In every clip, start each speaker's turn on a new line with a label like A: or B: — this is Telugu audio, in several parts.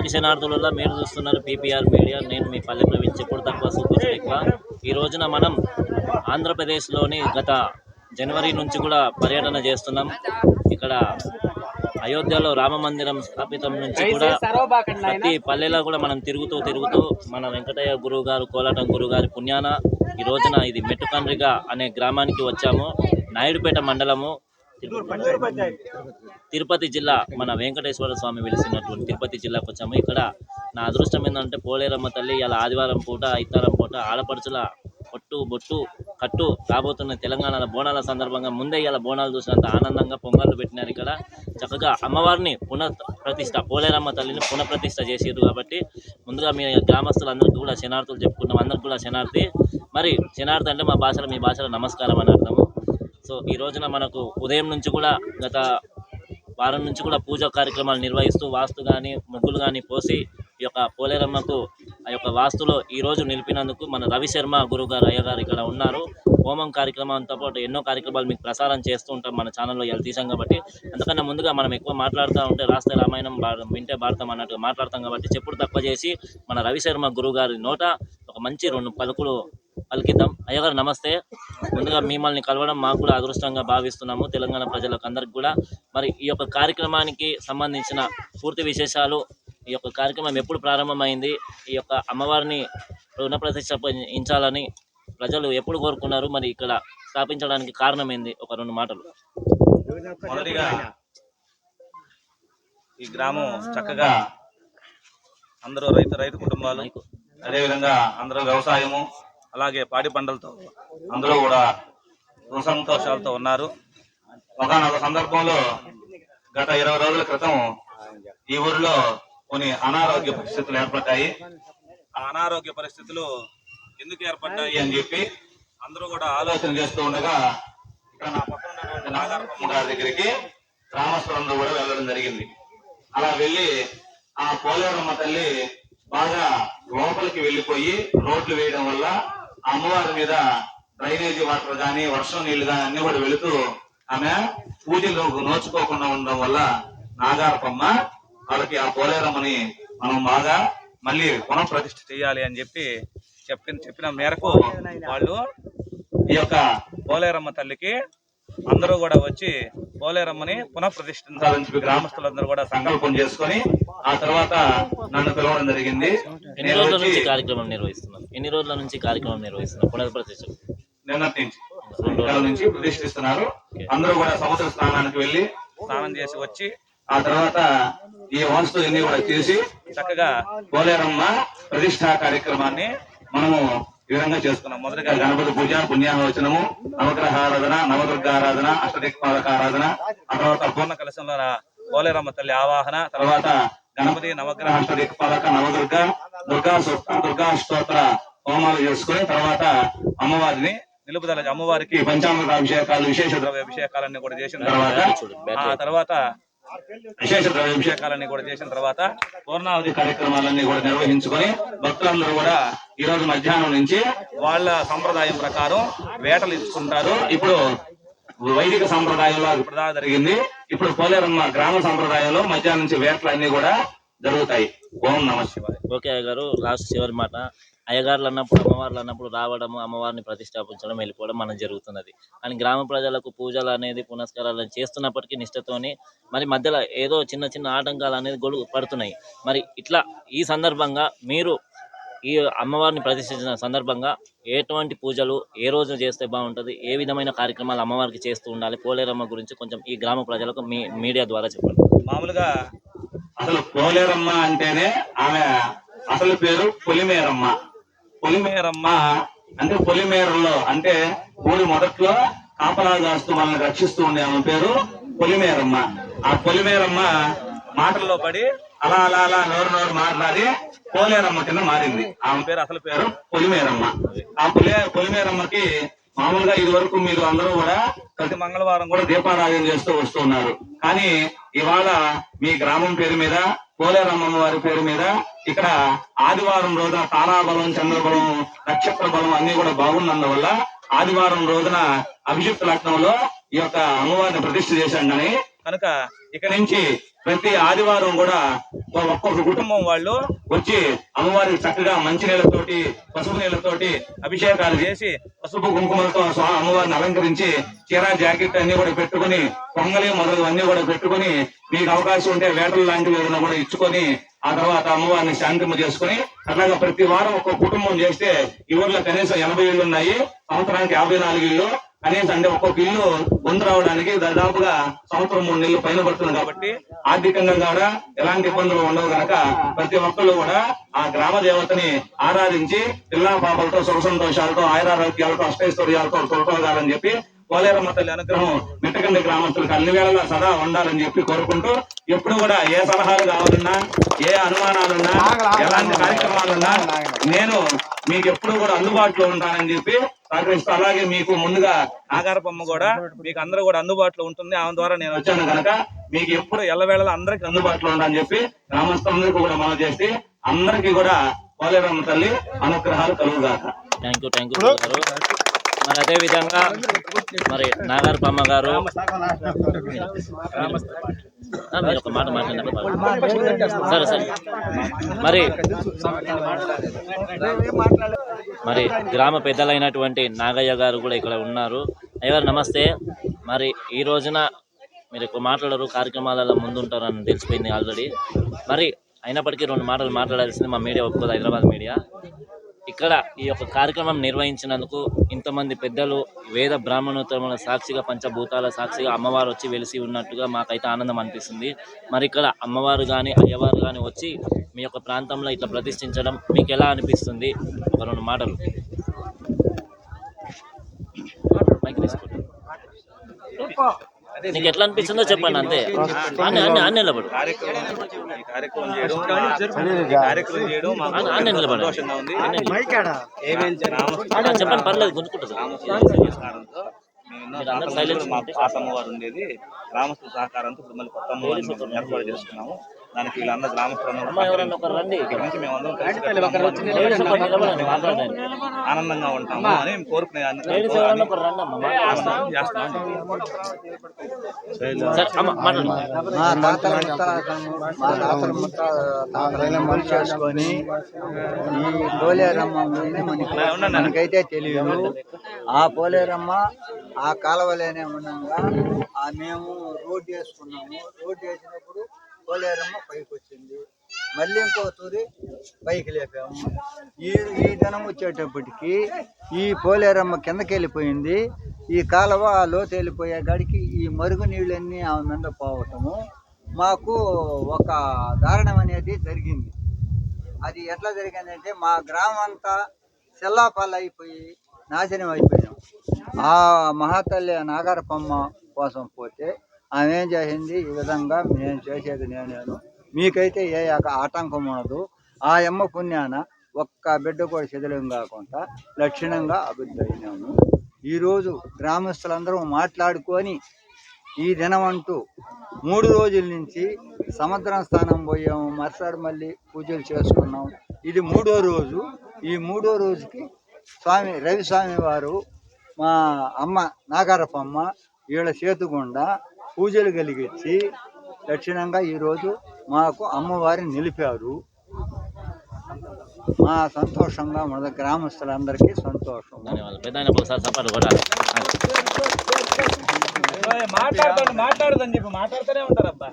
A: అందరికి శనార్థులలో మీరు చూస్తున్నారు పీపీఆర్ మీడియా. నేను మీ పల్లె ప్రవీణ్. చెప్పుడు తక్కువ సూచించడం ఎక్కువ. ఈ రోజున మనం ఆంధ్రప్రదేశ్లోని గత జనవరి నుంచి కూడా పర్యటన చేస్తున్నాం. ఇక్కడ అయోధ్యలో రామ మందిరం స్థాపితం నుంచి కూడా ప్రతి పల్లెలో కూడా మనం తిరుగుతూ మన వెంకటయ్య గురువు గారు, కోలాటం గురువు గారి పుణ్యాన ఈ రోజున ఇది మెట్టుకండ్రిగా అనే గ్రామానికి వచ్చాము. నాయుడుపేట మండలము, తిరుపతి జిల్లా. మన వెంకటేశ్వర స్వామి వెలిసినటువంటి తిరుపతి జిల్లాకు వచ్చాము. ఇక్కడ నా అదృష్టం ఏంటంటే పోలేరమ్మ తల్లి ఇలా ఆదివారం పూట, ఇత్తారం పూట ఆడపడుచుల పొట్టు బొట్టు కట్టు రాబోతున్న తెలంగాణ బోనాల సందర్భంగా ముందే ఇలా బోనాలు చూసినంత ఆనందంగా పొంగళ్ళు పెట్టినారు. ఇక్కడ చక్కగా అమ్మవారిని ప్రతిష్ట, పోలేరమ్మ తల్లిని పునఃప్రతిష్ట చేసారు. కాబట్టి ముందుగా మీ గ్రామస్తులందరికీ కూడా శనార్థులు చెప్పుకున్నాం. అందరికీ కూడా శనార్థి. మరి శనార్థి అంటే మా భాషలో, మీ భాషలో నమస్కారం అని అర్థము. సో ఈ రోజున మనకు ఉదయం నుంచి కూడా గత వారం నుంచి కూడా పూజా కార్యక్రమాలు నిర్వహిస్తూ వాస్తు కానీ ముగ్గులు కానీ పోసి ఈ యొక్క పోలేరమ్మకు ఆ యొక్క వాస్తులో ఈరోజు నిలిపినందుకు మన రవిశర్మ గురుగారు అయ్యగారు ఇక్కడ ఉన్నారు. హోమం కార్యక్రమంతో పాటు ఎన్నో కార్యక్రమాలు మీకు ప్రసారం చేస్తూ ఉంటాం మన ఛానల్లో ఇలా తీసాం. కాబట్టి అందుకన్నా ముందుగా మనం ఎక్కువ మాట్లాడుతూ ఉంటే రాస్తే రామాయణం వింటే భారతం అన్నట్టుగా మాట్లాడతాం. కాబట్టి చెప్పుడు తక్కువ చేసి మన రవిశర్మ గురుగారి నోట ఒక మంచి 2 పలుకులు పలికిద్దాం. అయ్యగారు నమస్తే. ముందుగా మిమ్మల్ని కలవడం మాకు కూడా అదృష్టంగా భావిస్తున్నాము, తెలంగాణ ప్రజలకు అందరికి కూడా. మరి ఈ యొక్క కార్యక్రమానికి సంబంధించిన పూర్తి విశేషాలు, ఈ యొక్క కార్యక్రమం ఎప్పుడు ప్రారంభమైంది, ఈ యొక్క అమ్మవారిని పునఃప్రతిష్ఠించాలని ప్రజలు ఎప్పుడు కోరుకున్నారు, మరి ఇక్కడ స్థాపించడానికి కారణం ఏంది, ఒక 2 మాటలు.
B: మొదటిగా ఈ గ్రామం చక్కగా అందరూ రైతు కుటుంబాలు, అదేవిధంగా అందరూ వ్యవసాయము అలాగే పాడి పంటలతో అందరూ కూడా సంతోషాలతో ఉన్నారు. ఒకనొక సందర్భంలో గత 20 రోజుల క్రితం ఈ ఊరిలో కొన్ని అనారోగ్య పరిస్థితులు ఏర్పడ్డాయి. ఆ అనారోగ్య పరిస్థితులు ఎందుకు ఏర్పడ్డాయి అని చెప్పి అందరూ కూడా ఆలోచన చేస్తూ ఉండగా ఇక్కడ నా పక్కన ఉన్నటువంటి నాగారమ్మ గారి దగ్గరికి గ్రామస్తులందరూ కూడా వెళ్ళడం జరిగింది. అలా వెళ్ళి ఆ పోలేరమ్మ తల్లి బాగా లోపలికి వెళ్ళిపోయి రోడ్లు వేయడం వల్ల అమ్మవారి మీద డ్రైనేజీ వాటర్ గాని వర్షం నీళ్లు గాని అన్ని కూడా వెళుతూ ఆమె పూజలు నోచుకోకుండా ఉండడం వల్ల నాగారపమ్మ వాళ్ళకి ఆ పోలేరమ్మని మనం బాగా మళ్ళీ పునఃప్రతిష్ఠ చేయాలి అని చెప్పిన మేరకు వాళ్ళు ఈ యొక్క పోలేరమ్మ తల్లికి అందరూ కూడా వచ్చి పోలేరమ్మని పునఃప్రతిష్ఠించాలని చెప్పి గ్రామస్తులందరూ కూడా సంకల్పం చేసుకొని ఆ తర్వాత నన్ను పిలవడం జరిగింది.
A: ఎన్ని రోజుల నుంచి కార్యక్రమం నిర్వహిస్తున్నారు పునఃప్రతిష్ఠ?
B: నిన్నటి నుంచి ప్రతిష్ఠిస్తున్నారు. అందరూ కూడా సముద్ర స్నానానికి వెళ్ళి స్నానం చేసి వచ్చి ఆ తర్వాత ఈ వాస్తు అన్ని కూడా చేసి చక్కగా పోలేరమ్మ ప్రతిష్ఠా కార్యక్రమాన్ని మనము ఈ విధంగా చేసుకున్నాం. మొదటిగా గణపతి పూజ, పుణ్యాహవచనము, నవగ్రహారాధన, నవదుర్గారాధన, అష్టదిక్పాలక ఆరాధన, ఆ తర్వాత పూర్ణ కలశంలో పోలేరమ్మ తల్లి ఆవాహన, తర్వాత గణపతి, నవగ్రహ, అష్టదిక్పాలక, నవదుర్గ, దుర్గా స్తోత్ర హోమాలు చేసుకుని తర్వాత అమ్మవారిని నిలుపుదల అమ్మవారికి పంచామృత అభిషేకాలు, విశేష ద్రవ్య అభిషేకాలన్నీ కూడా చేసిన తర్వాత విశేష ద్రవ్య అభిషేకాలన్నీ కూడా చేసిన తర్వాత పూర్ణావధి కార్యక్రమాలన్నీ కూడా నిర్వహించుకొని భక్తులందరూ కూడా ఈ రోజు మధ్యాహ్నం నుంచి వాళ్ళ సంప్రదాయం ప్రకారం వేటలు ఇచ్చుకుంటారు. ఇప్పుడు వైదిక సంప్రదాయంలో ఇప్పుడు దాకా జరిగింది. ఇప్పుడు పోలేరమ్మ గ్రామ సంప్రదాయంలో మధ్యాహ్నం నుంచి వేటలు అన్ని కూడా జరుగుతాయి. ఓం నమః శివాయ.
A: ఓకే అయ్యగారు, లాస్ట్ చివరి మాట. అయ్యగారులు అన్నప్పుడు, అమ్మవార్లు అన్నప్పుడు రావడము, అమ్మవారిని ప్రతిష్టాపించడం, వెళ్ళిపోవడం మనం జరుగుతున్నది. కానీ గ్రామ ప్రజలకు పూజలు అనేది పునస్కారాలు చేస్తున్నప్పటికీ నిష్ఠతోని మరి మధ్యలో ఏదో చిన్న ఆటంకాలు అనేది గొడుగు పడుతున్నాయి. మరి ఇట్లా ఈ సందర్భంగా మీరు ఈ అమ్మవారిని ప్రతిష్ఠించిన సందర్భంగా ఎటువంటి పూజలు ఏ రోజు చేస్తే బాగుంటుంది, ఏ విధమైన కార్యక్రమాలు అమ్మవారికి చేస్తూ ఉండాలి, పోలేరమ్మ గురించి కొంచెం ఈ గ్రామ ప్రజలకు మీ మీడియా ద్వారా చెప్పండి.
B: మామూలుగా అసలు పోలేరమ్మ అంటేనే ఆమె అసలు పేరు పొలిమేరమ్మ. పొలిమేరమ్మ అంటే పొలిమేరలో అంటే ఊరి మొదట్లో కాపలా కాస్తూ మనల్ని రక్షిస్తూ ఉండే ఆమె పేరు పొలిమేరమ్మ. ఆ పొలిమేరమ్మ మాటల్లో పడి అలా నోరు మాట్లాడి పోలేరమ్మ కింద మారింది. ఆమె పేరు అసలు పేరు పొలిమేరమ్మ. ఆ పొలిమేరమ్మకి మామూలుగా ఇది వరకు మీరు అందరూ కూడా ప్రతి మంగళవారం కూడా దీపారాధన చేస్తూ వస్తున్నారు. కానీ ఇవాళ మీ గ్రామం పేరు మీద, పోలేరమ్మ వారి పేరు మీద ఇక్కడ ఆదివారం రోజున తారాబలం, చంద్రబలం, నక్షత్ర బలం అన్ని కూడా బాగున్నందువల్ల ఆదివారం రోజున అభిషిక్త లగ్నంలో ఈ యొక్క అమ్మవారిని ప్రతిష్ఠ చేశాం. కానీ కనుక ఇక నుంచి ప్రతి ఆదివారం కూడా ఒక్కొక్క కుటుంబం వాళ్ళు వచ్చి అమ్మవారికి చక్కగా మంచి నీళ్ళతోటి పసుపు నీళ్ళతోటి అభిషేకాలు చేసి పసుపు కుంకుమలతో అమ్మవారిని అలంకరించి చీర జాకెట్ అన్ని కూడా పెట్టుకుని పొంగలి మొదలు అన్ని కూడా పెట్టుకుని మీకు అవకాశం ఉంటే వేటలు లాంటివి ఏదైనా కూడా ఇచ్చుకొని ఆ తర్వాత అమ్మవారిని శాంతింప చేసుకుని అట్లాగా ప్రతి వారం ఒక్కొక్క కుటుంబం చేస్తే ఈ ఊర్లో కనీసం 80 ఇళ్ళు ఉన్నాయి, సంవత్సరానికి 54 ఇళ్ళు. కనీసం అంటే ఒక్కొక్క ఇల్లు పొందు రావడానికి దాదాపుగా సంవత్సరం 3 నెలలు పైన పడుతుంది. కాబట్టి ఆర్థికంగా కూడా ఎలాంటి ఇబ్బందులు ఉండవు కనుక ప్రతి ఒక్కళ్ళు కూడా ఆ గ్రామ దేవతని ఆరాధించి పిల్లా పాపలతో సుఖ సంతోషాలతో ఆయురారోగ్యాలతో అష్టైశ్వర్యాలతో తొలగాలని చెప్పి పోలేరమ్మ తల్లి అనుగ్రహం మిట్టకండి గ్రామస్తులకు అన్ని వేళలా సదా ఉండాలని చెప్పి కోరుకుంటూ ఎప్పుడు కూడా ఏ సలహాలు కావాలన్నా ఏ అనుమానాలున్నా ఎలాంటి కార్యక్రమాలున్నా నేను మీకు ఎప్పుడు కూడా అందుబాటులో ఉంటానని చెప్పి సహకరిస్తూ అలాగే మీకు ముందుగా నాగారపమ్మ కూడా మీకు అందరూ కూడా అందుబాటులో ఉంటుంది. ఆమె ద్వారా నేను వచ్చాను కనుక మీకు ఎప్పుడు ఎల్లవేళలా అందరికి అందుబాటులో ఉండాలని చెప్పి గ్రామస్తులందరికీ కూడా మనం చేసి అందరికీ కూడా పోలేరమ్మ తల్లి అనుగ్రహాలు కలుగుగాక.
A: థ్యాంక్ యూ మరి అదే విధంగా మరి నాగారపమ్మ గారు మీరు ఒక మాట మాట్లాడినప్పుడు సరే మరి గ్రామ పెద్దలైనటువంటి నాగయ్య గారు కూడా ఇక్కడ ఉన్నారు. అయ్యగారు నమస్తే. మరి ఈ రోజున మీరు ఎక్కువ మాట్లాడరు, కార్యక్రమాలలో ముందుంటారు అని తెలిసిపోయింది ఆల్రెడీ. మరి అయినప్పటికీ 2 మాటలు మాట్లాడాల్సింది మా మీడియా ఒప్పుకోదు, హైదరాబాద్ మీడియా. ఇక్కడ ఈ యొక్క కార్యక్రమం నిర్వహించినందుకు ఇంతమంది పెద్దలు వేద బ్రాహ్మణోత్తముల సాక్షిగా పంచభూతాల సాక్షిగా అమ్మవారు వచ్చి వెలిసి ఉన్నట్టుగా మాకైతే ఆనందం అనిపిస్తుంది. మరి ఇక్కడ అమ్మవారు కానీ అయ్యవారు కానీ వచ్చి మీ యొక్క ప్రాంతంలో ఇట్లా ప్రతిష్ఠించడం మీకు ఎలా అనిపిస్తుంది? ఒక 2 మాటలు మైక్ తీసుకోండి. నీకు ఎట్లా అనిపిస్తుందో చెప్పండి అంతే. అన్ని నిలబడు చెప్పండి, పర్లేదు గుంజుకుంటుంది.
B: అమ్మవారు ఉండేది గ్రామస్తుల సహకారంతో ఇప్పుడు మళ్ళీ కొత్త అమ్మవారిని ఏర్పాటు చేసుకున్నాము. దానికి వీళ్ళందరూ గ్రామస్తులు
A: రండి,
B: మేమందరం ఆనందంగా ఉంటాము అని కోరుకునే
C: చేసుకొని ఈ పోలేరమ్మ మనకైతే తెలియదు. ఆ పోలేరమ్మ ఆ కాలువలోనే ఉండగా మేము రోడ్డు వేసుకున్నాము. రోడ్డు వేసినప్పుడు పోలేరమ్మ పైకి వచ్చింది, మళ్ళీ ఇంకో తూరి పైకి లేపాము. ఈ దినం వచ్చేటప్పటికి ఈ పోలేరమ్మ కిందకి వెళ్ళిపోయింది. ఈ కాలువ లోతు వెళ్ళిపోయే కాడికి ఈ మరుగు నీళ్ళన్నీ ఆమె మీద పోవటము మాకు ఒక దారుణం అనేది జరిగింది. అది ఎట్లా జరిగిందంటే మా గ్రామం అంతా సెల్లాపల్లి అయిపోయి నాశనం అయిపోయాం. ఆ మహాతల్లి నాగారపమ్మ కోసం పోతే ఆమె ఏం చేసింది, ఈ విధంగా నేను చేసేది నేను మీకైతే ఏ ఆటంకం ఉండదు. ఆ అమ్మ పుణ్యాన ఒక్క బిడ్డ కూడా శిథిలం కాకుండా లక్షణంగా అభివృద్ధి అయినాము. ఈరోజు గ్రామస్తులందరూ మాట్లాడుకొని ఈ దినం అంటూ 3 రోజుల నుంచి సముద్రం స్థానం పోయాము. మరుసటి మళ్ళీ పూజలు చేసుకున్నాం. ఇది 3వ రోజు. ఈ 3వ రోజుకి రవిస్వామి వారు మా అమ్మ నాగారపమ్మ వీళ్ళ చేతుగుండా పూజలు కలిగించి దక్షిణంగా ఈరోజు మాకు అమ్మవారిని నిలిపారు. మా సంతోషంగా మన గ్రామస్తులందరికీ సంతోషం.
B: మాట్లాడదని చెప్పి మాట్లాడుతూనే ఉంటారు. అబ్బా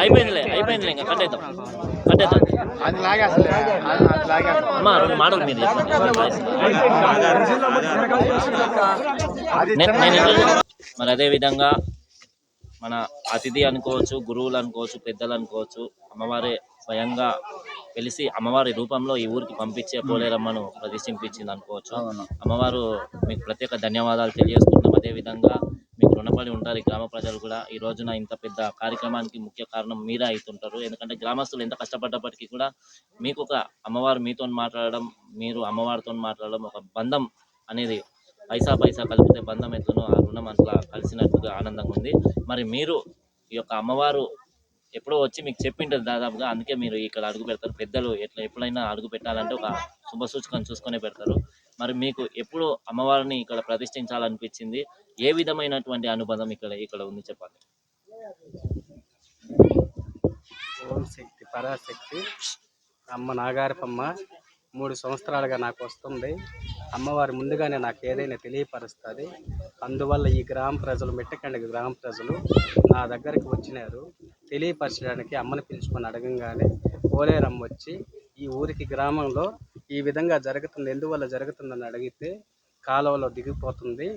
A: అయిపోయిందిలే ఇంకా కట్టేద్దాం. అమ్మా 2 మాటలు మీరు మరి అదే విధంగా మన అతిథి అనుకోవచ్చు, గురువులు అనుకోవచ్చు, పెద్దలు అనుకోవచ్చు, అమ్మవారే స్వయంగా వెలిసి అమ్మవారి రూపంలో ఈ ఊరికి పంపించే పోలేరమ్మను ప్రతిష్ఠించింది అనుకోవచ్చు. అమ్మవారు మీకు ప్రత్యేక ధన్యవాదాలు తెలియజేసుకుంటాం. అదేవిధంగా మీకు రుణపడి ఉంటారు ఈ గ్రామ ప్రజలు కూడా. ఈ రోజున ఇంత పెద్ద కార్యక్రమానికి ముఖ్య కారణం మీరే అవుతుంటారు. ఎందుకంటే గ్రామస్తులు ఎంత కష్టపడ్డప్పటికీ కూడా మీకు ఒక అమ్మవారు మీతో మాట్లాడడం, మీరు అమ్మవారితో మాట్లాడడం, ఒక బంధం అనేది పైసా కలిపితే బంధం ఎట్లనో ఆ రుణం అట్లా కలిసినట్టుగా ఆనందంగా ఉంది. మరి మీరు ఈ యొక్క అమ్మవారు ఎప్పుడో వచ్చి మీకు చెప్పింటారు దాదాపుగా, అందుకే మీరు ఇక్కడ అడుగు పెడతారు. పెద్దలు ఎప్పుడైనా అడుగు పెట్టాలంటే ఒక శుభ సూచకం చూసుకునే పెడతారు. మరి మీకు ఎప్పుడు అమ్మవారిని ఇక్కడ ప్రతిష్ఠించాలనిపించింది? ఏ విధమైనటువంటి అనుబంధం ఇక్కడ ఉంది చెప్పండి.
D: ఓం శక్తి పరాశక్తి అమ్మ నాగారపమ్మ 3 సంవత్సరాలుగా నాకు వస్తుంది. అమ్మవారు ముందుగానే నాకు ఏదైనా తెలియపరుస్తుంది. అందువల్ల ఈ గ్రామ ప్రజలు, మిట్టకండి గ్రామ ప్రజలు నా దగ్గరికి వచ్చినారు. తెలియపరచడానికి అమ్మని పిలుచుకొని అడగంగానే పోలేరమ్మ వచ్చి ఈ ఊరికి గ్రామంలో ఈ విధంగా జరుగుతుంది, ఎందువల్ల జరుగుతుందని అడిగితే కాలువలో దిగిపోతుంది,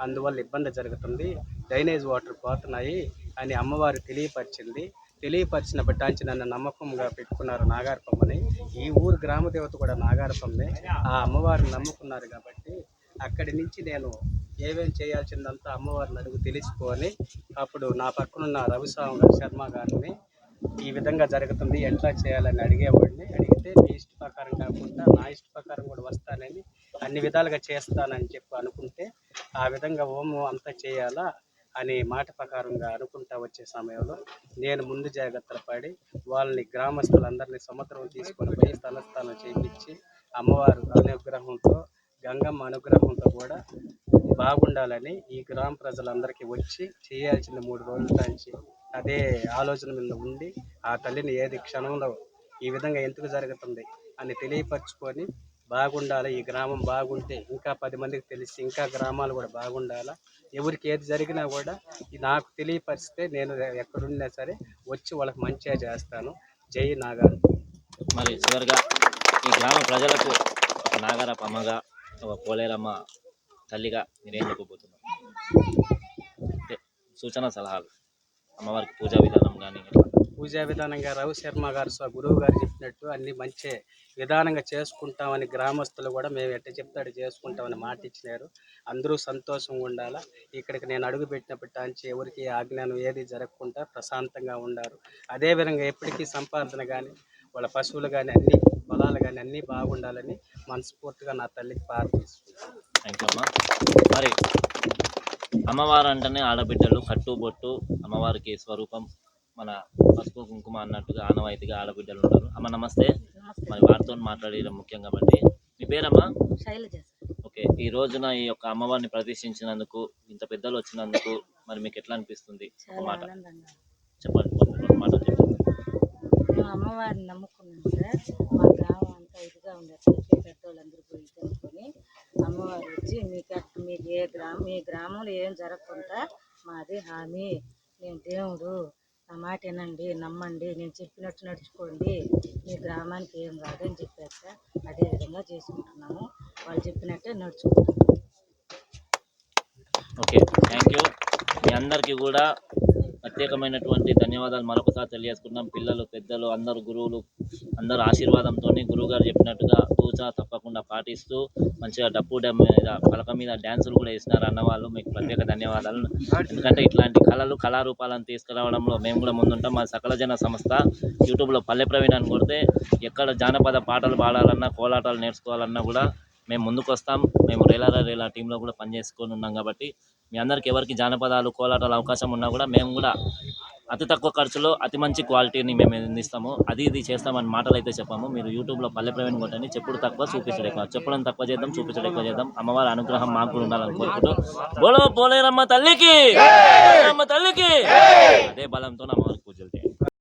D: అందువల్ల ఇబ్బంది జరుగుతుంది, డ్రైనేజ్ వాటర్ పోతున్నాయి అని అమ్మవారు తెలియపరిచింది. తెలియపరిచిన బట్టాంచి నన్ను నమ్మకంగా పెట్టుకున్నారు నాగారపమ్మని. ఈ ఊరు గ్రామ దేవత కూడా నాగారపమ్మే. ఆ అమ్మవారిని నమ్ముకున్నారు కాబట్టి అక్కడి నుంచి నేను ఏమేం చేయాల్సిందంతా అమ్మవారిని అడుగు తెలుసుకొని అప్పుడు నా పక్కనున్న రవిస్వామి శర్మ గారిని ఈ విధంగా జరుగుతుంది ఎట్లా చేయాలని అడిగేవాడిని. అడిగితే మీ ఇష్ట ప్రకారం కాకుండా నా ఇష్ట ప్రకారం కూడా వస్తానని, అన్ని విధాలుగా చేస్తానని చెప్పి అనుకుంటే ఆ విధంగా హోమం అంతా చేయాలా అని మాట ప్రకారంగా అనుకుంటా వచ్చే సమయంలో నేను ముందు జాగ్రత్తలు పడి వాళ్ళని గ్రామస్తులందరినీ సముద్రం తీసుకొని పోయి స్థలస్థానం చేయించి అమ్మవారు అనుగ్రహంతో, గంగమ్మ అనుగ్రహంతో కూడా బాగుండాలని ఈ గ్రామ ప్రజలందరికీ వచ్చి చేయాల్సిన 3 రోజుల నుంచి అదే ఆలోచన మీద ఉండి ఆ తల్లిని ఏది క్షణంలో ఈ విధంగా ఎందుకు జరుగుతుంది అని తెలియపరచుకొని బాగుండాలి, ఈ గ్రామం బాగుంటే ఇంకా 10 మందికి తెలిసి ఇంకా గ్రామాలు కూడా బాగుండాలా, ఎవరికి ఏది జరిగినా కూడా నాకు తెలియపరిస్తే నేను ఎక్కడున్నా సరే వచ్చి వాళ్ళకి మంచిగా చేస్తాను. జై నాగారు.
A: మరి చివరిగా ఈ గ్రామ ప్రజలకు ఒక నాగారపమ్మగా, ఒక పోలేరమ్మ తల్లిగా మీరేం చెప్పబోతున్నారు? అంటే సూచన సలహాలు, అమ్మవారికి పూజా విధానం కానీ
D: పూజా విధానంగా రవి శర్మ గారు గురువు గారు చెప్పినట్టు అన్ని మంచి విధానంగా చేసుకుంటామని గ్రామస్తులు కూడా మేము ఎట్ట చెప్తాడు చేసుకుంటామని మాట ఇచ్చినారు. అందరూ సంతోషంగా ఉండాలా. ఇక్కడికి నేను అడుగు పెట్టినప్పటి ఎవరికి ఆజ్ఞానం ఏది జరగకుండా ప్రశాంతంగా ఉండారు. అదేవిధంగా ఎప్పటికీ సంపాదన కానీ వాళ్ళ పశువులు కానీ అన్ని పొలాలు కానీ అన్నీ బాగుండాలని మనస్ఫూర్తిగా నా తల్లికి ప్రార్థిస్తున్నాను.
A: థ్యాంక్ యూ అమ్మ. మరి అమ్మవారు అంటేనే ఆడబిడ్డలు, కట్టుబొట్టు అమ్మవారికి స్వరూపం. మన పసుపు కుంకుమ అన్నట్టుగా ఆనవాయితీగా ఆడబిడ్డలు ఉంటారు. అమ్మ నమస్తే. మరి వారితో మాట్లాడడం ముఖ్యం కాబట్టి మీ పేరమ్మా?
E: శైలజ.
A: ఓకే, ఈ రోజున ఈ యొక్క అమ్మవారిని ప్రతిష్ఠించినందుకు, ఇంత పెద్దలు వచ్చినందుకు మరి మీకు ఎట్లా అనిపిస్తుంది? ఒక మాట చెప్పండి. ఒక మాట చెప్పండి.
E: మా అమ్మవారిని నమ్ముకున్నాం సార్. మా గ్రామం అంతా ఇదిగా ఉండేసరికి పెద్దోళ్ళందరూ పోయి తెలుసుకొని అమ్మవారు వచ్చి మీకు మీ గ్రామంలో ఏం జరగకుండా మాది హామీ, నేను దేవుడు, నా మాట వినండి, నమ్మండి, నేను చెప్పినట్టు నడుచుకోండి, మీ గ్రామానికి ఏం రాదని చెప్పారు సార్. అదేవిధంగా చేసుకుంటున్నాము, వాళ్ళు చెప్పినట్టే నడుచుకుంటున్నాము.
A: Okay, thank you. మీ అందరికీ కూడా ప్రత్యేకమైనటువంటి ధన్యవాదాలు మరొకసారి తెలియజేసుకున్నాం. పిల్లలు, పెద్దలు, అందరు గురువులు అందరు ఆశీర్వాదంతో గురువుగారు చెప్పినట్టుగా పూజ తప్పకుండా పాటిస్తూ మంచిగా డప్పు మీద, పలక మీద డ్యాన్సులు కూడా వేసినారు అన్నవాళ్ళు. మీకు ప్రత్యేక ధన్యవాదాలు. ఎందుకంటే ఇట్లాంటి కళారూపాలను తీసుకురావడంలో మేము కూడా ముందుంటాం. మా సకల జన సంస్థ యూట్యూబ్లో పల్లె ప్రవీణ్ అని కొడితే ఎక్కడ జానపద పాటలు పాడాలన్నా, కోలాటాలు నేర్చుకోవాలన్నా కూడా మేము ముందుకు వస్తాం. మేము రేలా టీంలో కూడా పనిచేసుకొని ఉన్నాం కాబట్టి మీ అందరికి ఎవరికి జానపదాలు, కోలాటాలు అవకాశం ఉన్నా కూడా మేము కూడా అతి తక్కువ ఖర్చులో అతి మంచి క్వాలిటీని మేము అందిస్తాము. ఇది చేస్తామని మాటలు అయితే చెప్పాము. మీరు యూట్యూబ్లో పల్లె ప్రవీణ్ కొట్టండి. చెప్పుడు తక్కువ, చూపించడం ఎక్కువ. చెప్పడం తక్కువ చేద్దాం, చూపించడం ఎక్కువ చేద్దాం. అమ్మవారి అనుగ్రహం మాకు కూడా ఉండాలని కోరుకుంటూ బోలో పోలేరమ్మ తల్లికి, అదే బలంతో అమ్మవారికి